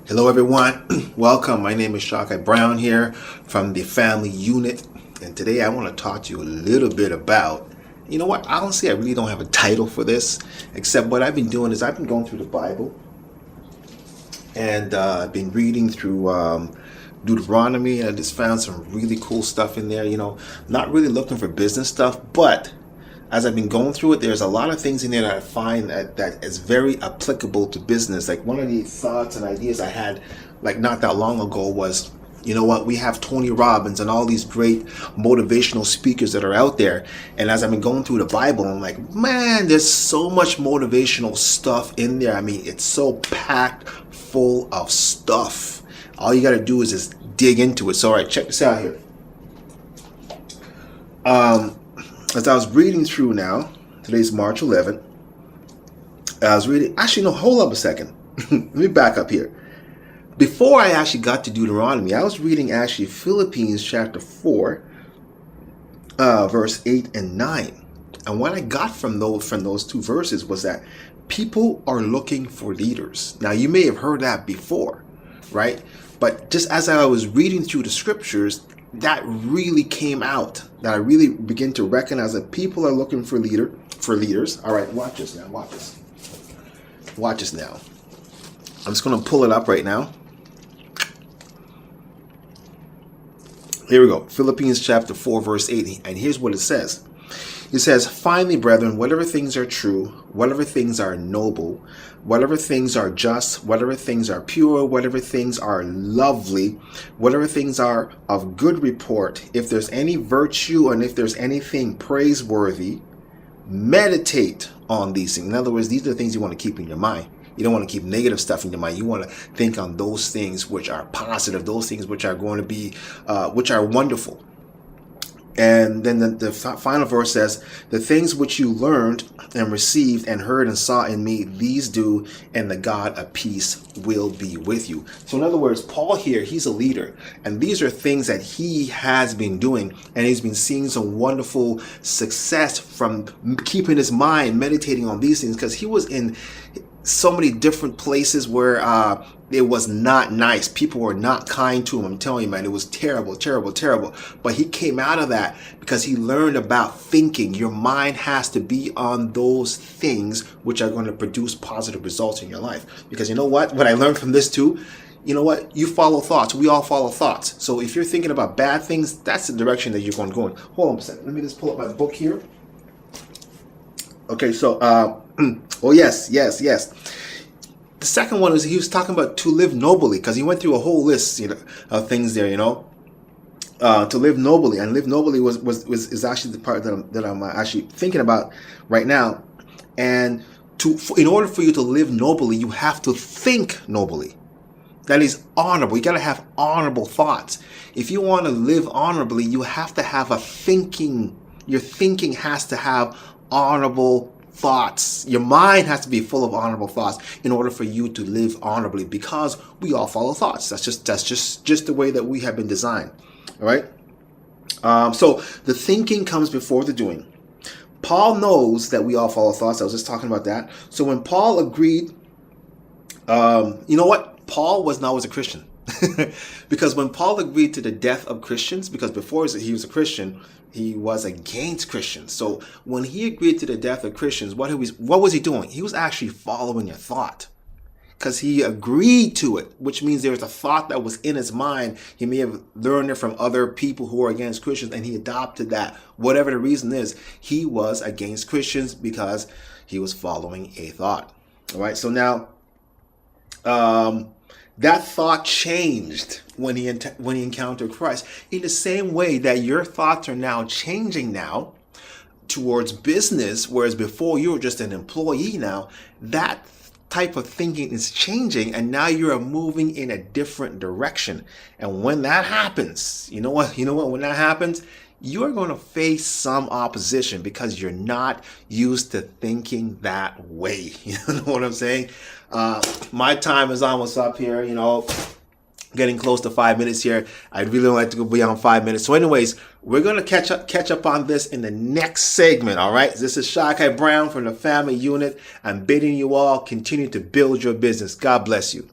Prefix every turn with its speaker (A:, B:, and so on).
A: Hello, everyone. Welcome. My name is Shakai Brown here from the family unit. And today I want to talk to you a little bit about, you know what? Honestly, I really don't have a title for this, except what I've been doing is I've been going through the Bible and I've been reading through Deuteronomy, and I just found some really cool stuff in there. Not really looking for business stuff, but as I've been going through it, there's a lot of things in there that I find that is very applicable to business. Like one of the thoughts and ideas I had like not that long ago was, you know what, we have Tony Robbins and all these great motivational speakers that are out there. And as I've been going through the Bible, I'm like, man, there's so much motivational stuff in there. I mean, it's so packed full of stuff. All you got to do is just dig into it. So, all right, check this out here. As I was reading through now, today's March 11th, I was reading, actually, no, hold up a second. Let me back up here. Before I actually got to Deuteronomy, I was reading actually Philippians chapter 4, verse 8 and 9. And what I got from those two verses was that people are looking for leaders. Now, you may have heard that before, right? But just as I was reading through the scriptures, that really came out, that I really begin to recognize that people are looking for leaders. All right, watch this now. Watch this now. I'm just going to pull it up right now. Here we go. Philippians chapter 4, verse 8. And here's what it says. It says, finally, brethren, whatever things are true, whatever things are noble, whatever things are just, whatever things are pure, whatever things are lovely, whatever things are of good report, if there's any virtue and if there's anything praiseworthy, meditate on these things. In other words, these are the things you want to keep in your mind. You don't want to keep negative stuff in your mind. You want to think on those things which are positive, those things which are going to be, which are wonderful. And then the final verse says, the things which you learned and received and heard and saw in me, these do, and the God of peace will be with you. So in other words, Paul here, he's a leader. And these are things that he has been doing. And he's been seeing some wonderful success from keeping his mind meditating on these things, because he was in so many different places where it was not nice. People were not kind to him. I'm telling you, man, it was terrible, terrible, terrible. But he came out of that because he learned about thinking. Your mind has to be on those things which are going to produce positive results in your life. Because you know what? What I learned from this too, you know what? You follow thoughts. We all follow thoughts. So if you're thinking about bad things, that's the direction that you're going to go in. Hold on a second. Let me just pull up my book here. Okay, so, oh, yes. The second one is he was talking about to live nobly, because he went through a whole list, of things there, to live nobly. And live nobly is actually the part that I'm actually thinking about right now. And in order for you to live nobly, you have to think nobly. That is honorable. You got to have honorable thoughts. If you want to live honorably, you have to have a thinking. Your thinking has to have honorable thoughts. Your mind has to be full of honorable thoughts in order for you to live honorably, because we all follow thoughts. That's just the way that we have been designed. All right. So the thinking comes before the doing. Paul knows that we all follow thoughts. I was just talking about that. So when Paul agreed, you know what? Paul was not always a Christian. Because when Paul agreed to the death of Christians, because before he was a Christian, he was against Christians. So when he agreed to the death of Christians, what was he doing? He was actually following a thought, because he agreed to it, which means there was a thought that was in his mind. He may have learned it from other people who are against Christians, and he adopted that. Whatever the reason is, he was against Christians because he was following a thought. All right. So now, that thought changed when he encountered Christ. In the same way that your thoughts are now changing now towards business, whereas before you were just an employee, now that type of thinking is changing, and now you're moving in a different direction. And when that happens, you know what? When that happens, you're going to face some opposition because you're not used to thinking that way. You know what I'm saying? My time is almost up here, getting close to 5 minutes here. I'd really like to go beyond 5 minutes. So anyways, we're going to catch up on this in the next segment. All right. This is Shakai Brown from the family unit. I'm bidding you all continue to build your business. God bless you.